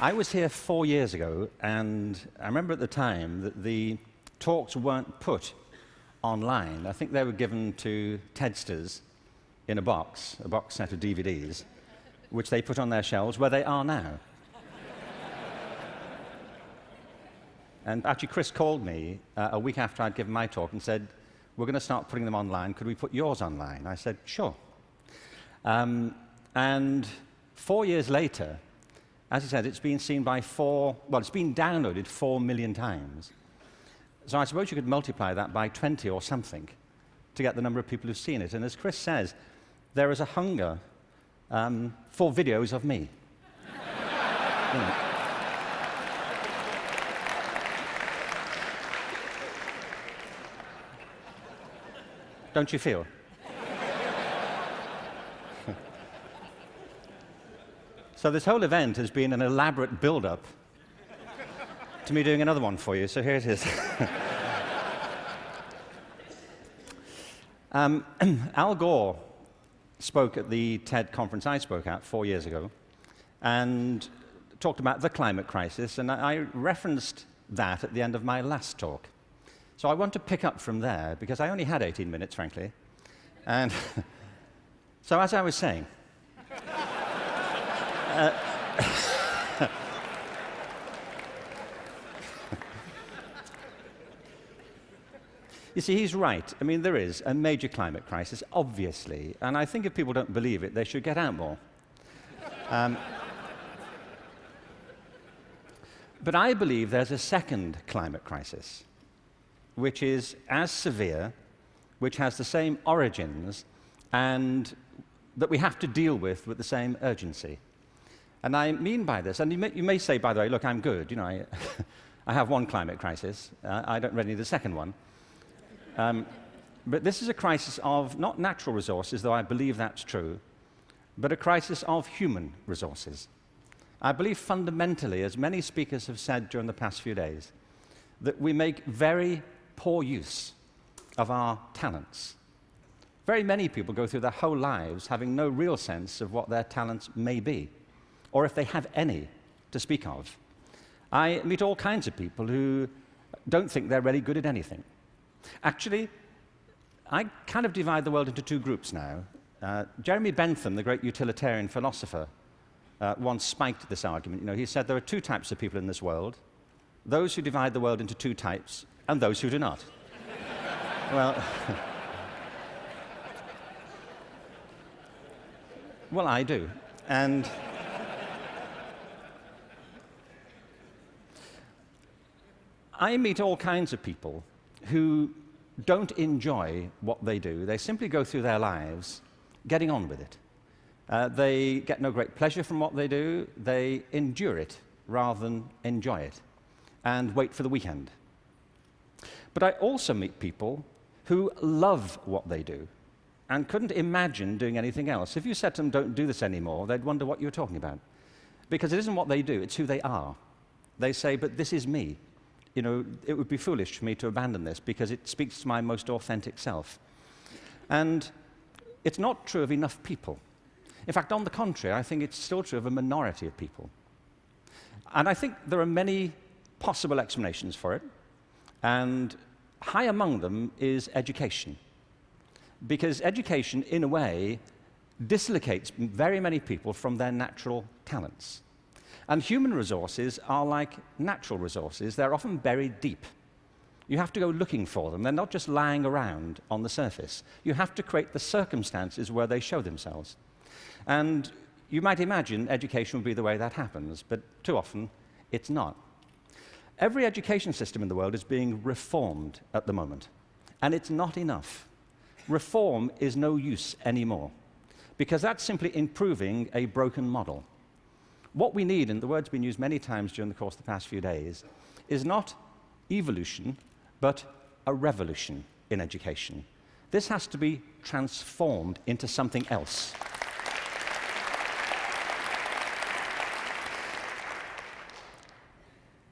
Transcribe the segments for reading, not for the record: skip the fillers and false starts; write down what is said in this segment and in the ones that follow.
I was here 4 years ago, and I remember at the time that the talks weren't put online. I think they were given to TEDsters in a box set of DVDs, which they put on their shelves, where they are now. And actually, Chris called me a week after I'd given my talk and said, "We're going to start putting them online. Could we put yours online?" I said, "Sure." And 4 years later, as he said, it's been seen by it's been downloaded 4 million times. So I suppose you could multiply that by 20 or something to get the number of people who've seen it. And as Chris says, there is a hunger for videos of me. You know. Don't you feel? So this whole event has been an elaborate build-up to me doing another one for you, so here it is. Al Gore spoke at the TED conference I spoke at 4 years ago and talked about the climate crisis, and I referenced that at the end of my last talk. So I want to pick up from there, because I only had 18 minutes, frankly. And so as I was saying, you see, he's right. I mean, there is a major climate crisis, obviously, and I think if people don't believe it, they should get out more. But I believe there's a second climate crisis, which is as severe, which has the same origins, and that we have to deal with the same urgency. And I mean by this, and you may say, by the way, look, I'm good. You know, I have one climate crisis. I don't really need a second one. But this is a crisis of not natural resources, though I believe that's true, but a crisis of human resources. I believe fundamentally, as many speakers have said during the past few days, that we make very poor use of our talents. Very many people go through their whole lives having no real sense of what their talents may be, or if they have any to speak of. I meet all kinds of people who don't think they're really good at anything. Actually, I kind of divide the world into two groups now. Jeremy Bentham, the great utilitarian philosopher, once spiked this argument. You know, he said there are two types of people in this world: those who divide the world into two types, and those who do not. Well, well, I do. And I meet all kinds of people who don't enjoy what they do. They simply go through their lives getting on with it. They get no great pleasure from what they do. They endure it rather than enjoy it and wait for the weekend. But I also meet people who love what they do and couldn't imagine doing anything else. If you said to them, "Don't do this anymore," they'd wonder what you were talking about. Because it isn't what they do, it's who they are. They say, "But this is me. You know, it would be foolish for me to abandon this because it speaks to my most authentic self." And it's not true of enough people. In fact, on the contrary, I think it's still true of a minority of people. And I think there are many possible explanations for it, and high among them is education. Because education, in a way, dislocates very many people from their natural talents. And human resources are like natural resources. They're often buried deep. You have to go looking for them. They're not just lying around on the surface. You have to create the circumstances where they show themselves. And you might imagine education would be the way that happens, but too often it's not. Every education system in the world is being reformed at the moment, and it's not enough. Reform is no use anymore, because that's simply improving a broken model. What we need, and the word's been used many times during the course of the past few days, is not evolution, but a revolution in education. This has to be transformed into something else.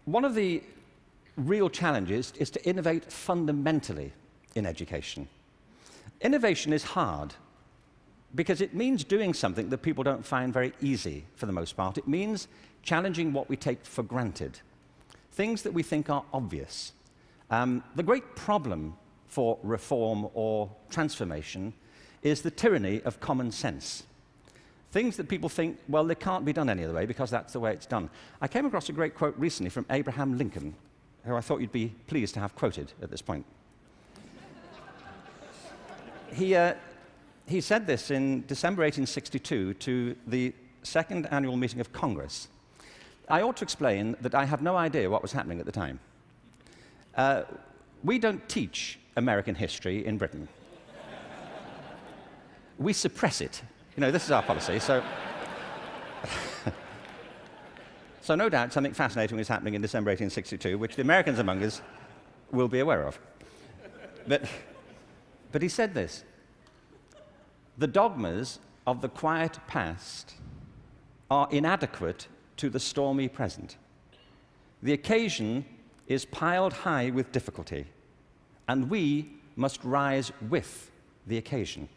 One of the real challenges is to innovate fundamentally in education. Innovation is hard. because it means doing something that people don't find very easy for the most part. It means challenging what we take for granted, things that we think are obvious. The great problem for reform or transformation is the tyranny of common sense. Things that people think, well, they can't be done any other way because that's the way it's done. I came across a great quote recently from Abraham Lincoln, who I thought you'd be pleased to have quoted at this point. He said this in December 1862 to the second annual meeting of Congress. I ought to explain that I have no idea what was happening at the time. We don't teach American history in Britain. We suppress it. You know, this is our policy, so... So no doubt something fascinating was happening in December 1862, which the Americans among us will be aware of. But he said this: the dogmas of the quiet past are inadequate to the stormy present. The occasion is piled high with difficulty, and we must rise with the occasion.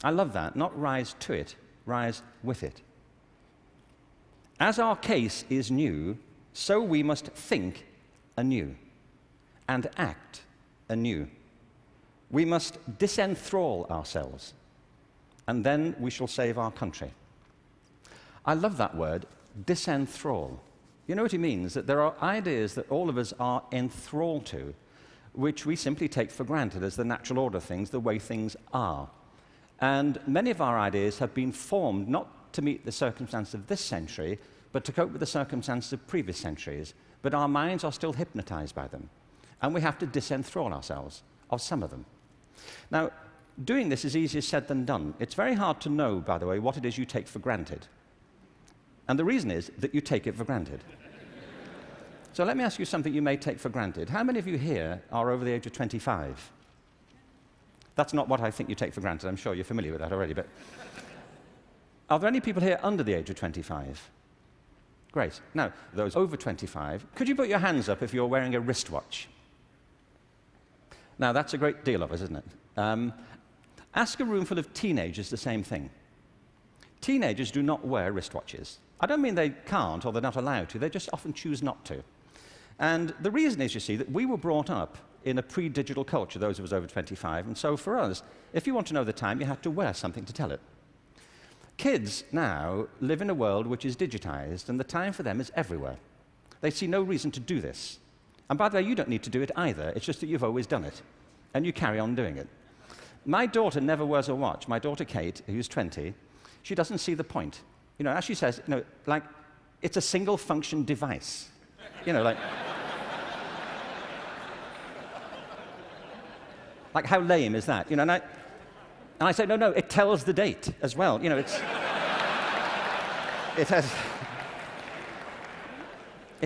I love that. Not rise to it, rise with it. As our case is new, so we must think anew and act anew. We must disenthrall ourselves, and then we shall save our country. I love that word, disenthrall. You know what he means? That there are ideas that all of us are enthralled to, which we simply take for granted as the natural order of things, the way things are. And many of our ideas have been formed not to meet the circumstances of this century, but to cope with the circumstances of previous centuries. But our minds are still hypnotized by them, and we have to disenthrall ourselves of some of them. Now, doing this is easier said than done. It's very hard to know, by the way, what it is you take for granted. And the reason is that you take it for granted. So let me ask you something you may take for granted. How many of you here are over the age of 25? That's not what I think you take for granted. I'm sure you're familiar with that already. But are there any people here under the age of 25? Great. Now, those over 25, could you put your hands up if you're wearing a wristwatch? Now, that's a great deal of us, isn't it? Ask a room full of teenagers the same thing. Teenagers do not wear wristwatches. I don't mean they can't or they're not allowed to. They just often choose not to. And the reason is, you see, that we were brought up in a pre-digital culture, those of us over 25, and so for us, if you want to know the time, you have to wear something to tell it. Kids now live in a world which is digitized, and the time for them is everywhere. They see no reason to do this. And by the way, you don't need to do it either. It's just that you've always done it, and you carry on doing it. My daughter never wears a watch. My daughter Kate, who's 20, she doesn't see the point. You know, as she says, you know, like, it's a single-function device. You know, like how lame is that? You know, and I say, no, it tells the date as well. You know, it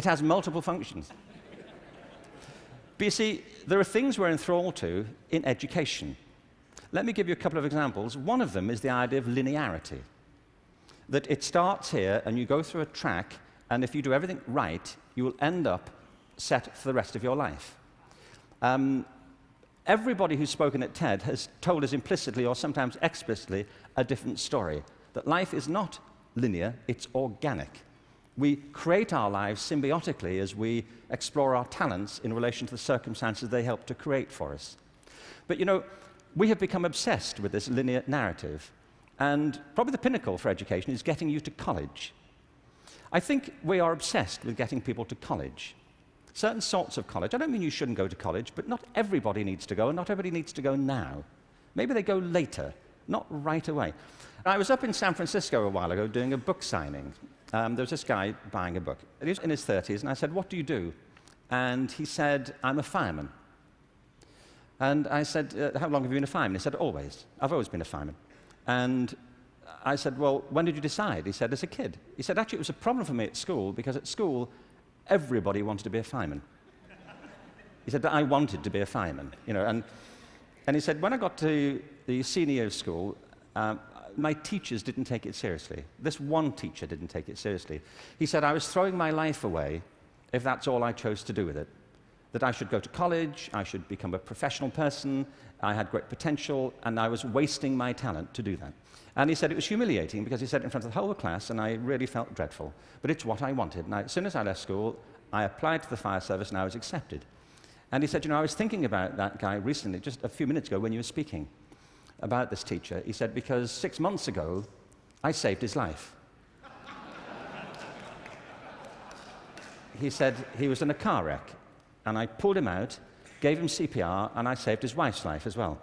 has multiple functions. But you see, there are things we're enthralled to in education. Let me give you a couple of examples. One of them is the idea of linearity. That it starts here, and you go through a track, and if you do everything right, you will end up set for the rest of your life. Everybody who's spoken at TED has told us implicitly or sometimes explicitly a different story, that life is not linear, it's organic. We create our lives symbiotically as we explore our talents in relation to the circumstances they help to create for us. But you know, we have become obsessed with this linear narrative, and probably the pinnacle for education is getting you to college. I think we are obsessed with getting people to college. Certain sorts of college. I don't mean you shouldn't go to college, but not everybody needs to go, and not everybody needs to go now. Maybe they go later, not right away. I was up in San Francisco a while ago doing a book signing. There was this guy buying a book. He was in his 30s, and I said, "What do you do?" And he said, "I'm a fireman." And I said, "How long have you been a fireman?" He said, "Always. I've always been a fireman." And I said, "Well, when did you decide?" He said, "As a kid." He said, "Actually, it was a problem for me at school, because at school, everybody wanted to be a fireman." He said, "But I wanted to be a fireman." You know, and he said, "When I got to the senior year of school, my teachers didn't take it seriously. This one teacher didn't take it seriously. He said, I was throwing my life away if that's all I chose to do with it. that I should go to college, I should become a professional person, I had great potential, and I was wasting my talent to do that. And he said it was humiliating because he said it in front of the whole class, and I really felt dreadful. But it's what I wanted. And as soon as I left school, I applied to the fire service, and I was accepted. And he said, you know, I was thinking about that guy recently, just a few minutes ago when you were speaking about this teacher. He said, because 6 months ago, I saved his life. He said he was in a car wreck, and I pulled him out, gave him CPR, and I saved his wife's life as well.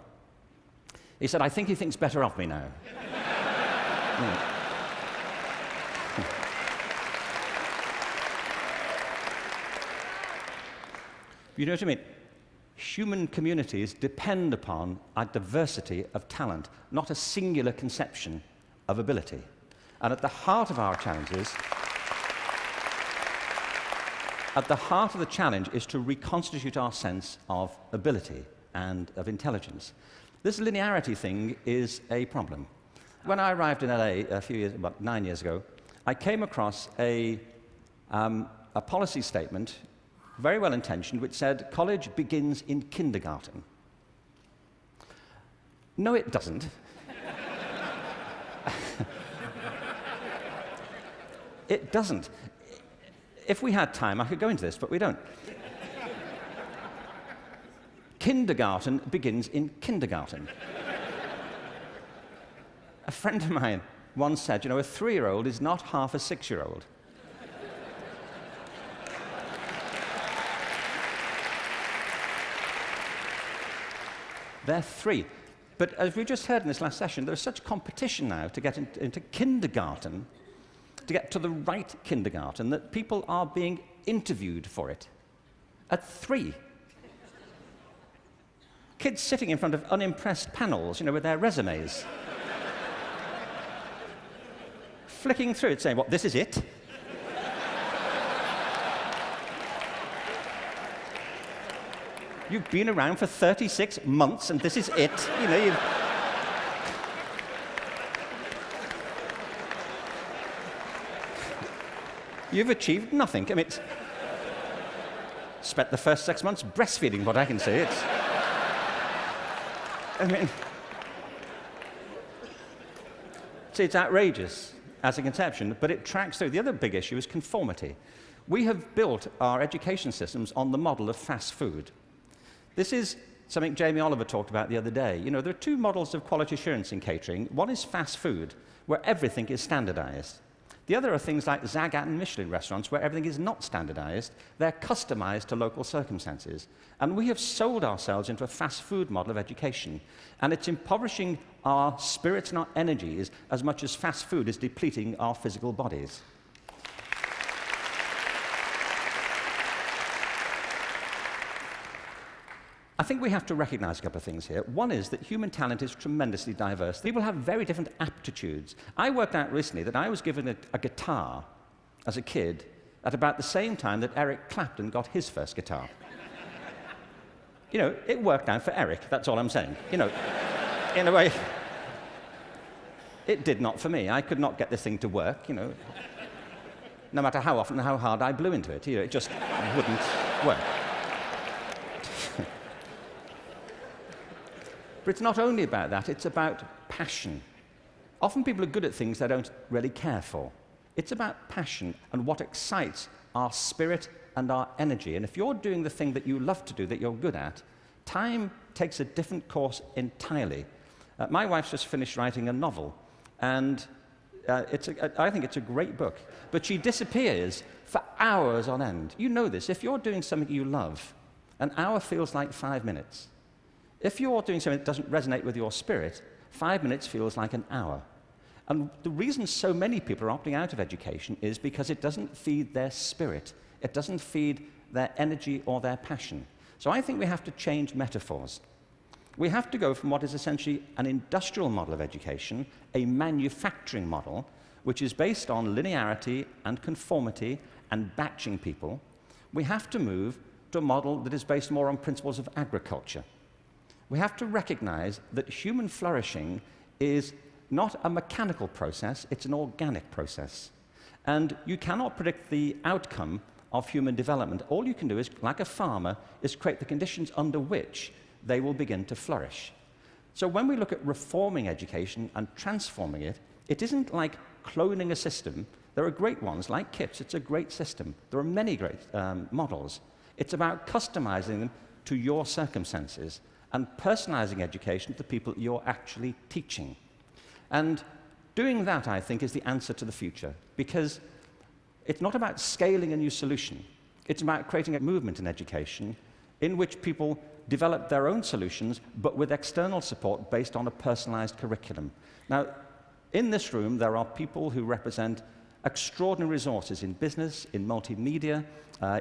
He said, I think he thinks better of me now. Yeah. You know what I mean? Human communities depend upon a diversity of talent, not a singular conception of ability. And at the heart of our challenges, at the heart of the challenge is to reconstitute our sense of ability and of intelligence. This linearity thing is a problem. When I arrived in LA about 9 years ago, I came across a policy statement, very well intentioned, which said college begins in kindergarten. No, it doesn't. It doesn't. If we had time, I could go into this, but we don't. Kindergarten begins in kindergarten. A friend of mine once said, you know, a 3-year-old is not half a 6-year-old. They're 3. But as we just heard in this last session, there's such competition now to get into kindergarten, to get to the right kindergarten, that people are being interviewed for it at 3. Kids sitting in front of unimpressed panels, you know, with their resumes. Flicking through it, saying, what, this is it? You've been around for 36 months, and this is it. You know, you've achieved nothing. I mean, spent the first 6 months breastfeeding, what I can say. I mean, see, it's outrageous as a conception, but it tracks through. The other big issue is conformity. We have built our education systems on the model of fast food. This is something Jamie Oliver talked about the other day. You know, there are 2 models of quality assurance in catering. One is fast food, where everything is standardized. The other are things like Zagat and Michelin restaurants, where everything is not standardized. They're customized to local circumstances. And we have sold ourselves into a fast food model of education. And it's impoverishing our spirits and our energies as much as fast food is depleting our physical bodies. I think we have to recognize a couple of things here. One is that human talent is tremendously diverse. People have very different aptitudes. I worked out recently that I was given a guitar as a kid at about the same time that Eric Clapton got his first guitar. You know, it worked out for Eric, that's all I'm saying. You know, in a way, it did not for me. I could not get this thing to work, you know. No matter how often and how hard I blew into it, you know, it just wouldn't work. But it's not only about that, it's about passion. Often people are good at things they don't really care for. It's about passion and what excites our spirit and our energy. And if you're doing the thing that you love to do, that you're good at, time takes a different course entirely. My wife's just finished writing a novel, and I think it's a great book. But she disappears for hours on end. You know this. If you're doing something you love, an hour feels like 5 minutes. If you're doing something that doesn't resonate with your spirit, 5 minutes feels like an hour. And the reason so many people are opting out of education is because it doesn't feed their spirit. It doesn't feed their energy or their passion. So I think we have to change metaphors. We have to go from what is essentially an industrial model of education, a manufacturing model, which is based on linearity and conformity and batching people. We have to move to a model that is based more on principles of agriculture. We have to recognize that human flourishing is not a mechanical process, it's an organic process. And you cannot predict the outcome of human development. All you can do is, like a farmer, is create the conditions under which they will begin to flourish. So when we look at reforming education and transforming it, it isn't like cloning a system. There are great ones, like KIPS. It's a great system. There are many great models. It's about customizing them to your circumstances and personalizing education to the people you're actually teaching. And doing that, I think, is the answer to the future, because it's not about scaling a new solution. It's about creating a movement in education in which people develop their own solutions, but with external support based on a personalized curriculum. Now, in this room, there are people who represent extraordinary resources in business, in multimedia,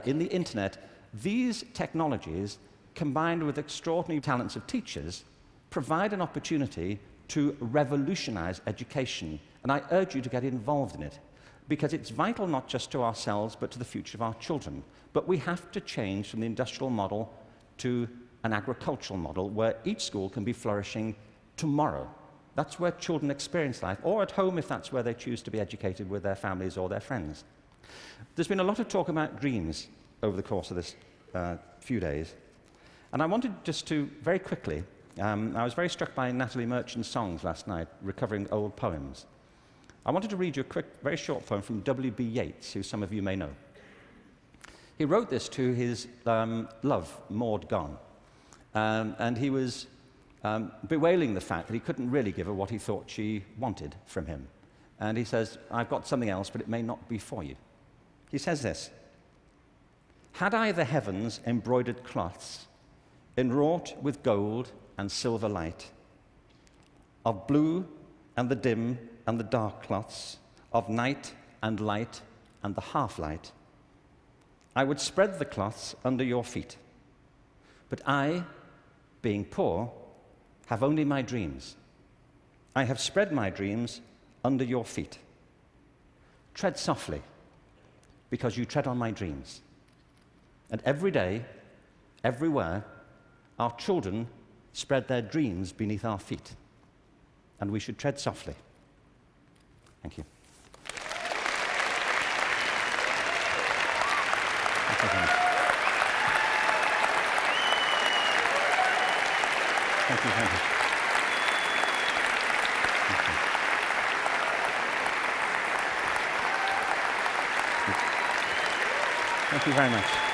in the internet. These technologies, combined with extraordinary talents of teachers, provide an opportunity to revolutionize education. And I urge you to get involved in it, because it's vital not just to ourselves, but to the future of our children. But we have to change from the industrial model to an agricultural model where each school can be flourishing tomorrow. That's where children experience life, or at home if that's where they choose to be educated with their families or their friends. There's been a lot of talk about dreams over the course of this few days. And I wanted just to, very quickly, I was very struck by Natalie Merchant's songs last night, recovering old poems. I wanted to read you a quick, very short poem from W.B. Yeats, who some of you may know. He wrote this to his love, Maud Gone, and he was bewailing the fact that he couldn't really give her what he thought she wanted from him. And he says, "I've got something else, but it may not be for you." He says this: "Had I the heavens embroidered cloths, enwrought with gold and silver light, of blue and the dim and the dark cloths, of night and light and the half-light, I would spread the cloths under your feet. But I, being poor, have only my dreams. I have spread my dreams under your feet. Tread softly, because you tread on my dreams. And every day, everywhere, our children spread their dreams beneath our feet. And we should tread softly." Thank you. Thank you very much. Thank you very much. Thank you very much.